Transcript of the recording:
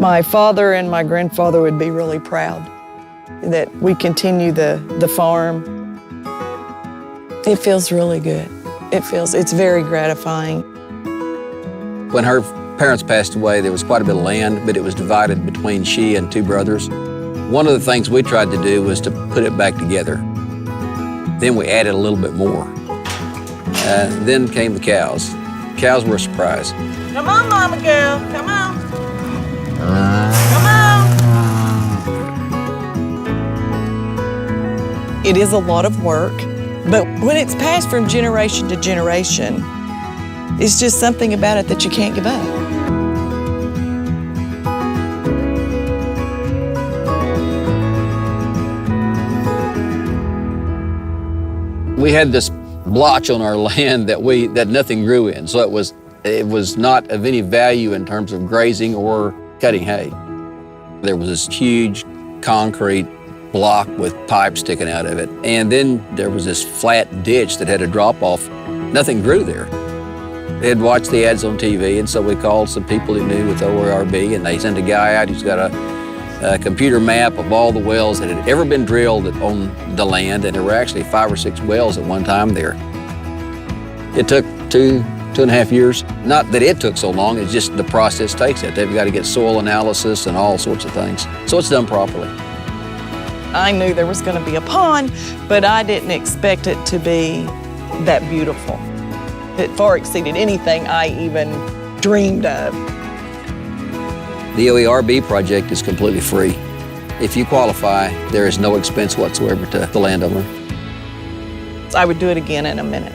My father and my grandfather would be really proud that we continue the farm. It feels really good. It's very gratifying. When her parents passed away, there was quite a bit of land, but it was divided between she and two brothers. One of the things we tried to do was to put it back together. Then we added a little bit more. Then came the cows. Cows were a surprise. Come on, mama girl, come on. Come on. It is a lot of work, but when it's passed from generation to generation, it's just something about it that you can't give up. We had this blotch on our land that nothing grew in, so it was not of any value in terms of grazing or cutting hay. There was this huge concrete block with pipes sticking out of it, and then there was this flat ditch that had a drop-off. Nothing grew there. They had watched the ads on TV, and so we called some people who knew with OERB, and they sent a guy out who's got a computer map of all the wells that had ever been drilled on the land, and there were actually 5 or 6 wells at one time there. It took two and a half years. Not that it took so long, it's just the process takes it. They've got to get soil analysis and all sorts of things. So it's done properly. I knew there was going to be a pond, but I didn't expect it to be that beautiful. It far exceeded anything I even dreamed of. The OERB project is completely free. If you qualify, there is no expense whatsoever to the landowner. I would do it again in a minute.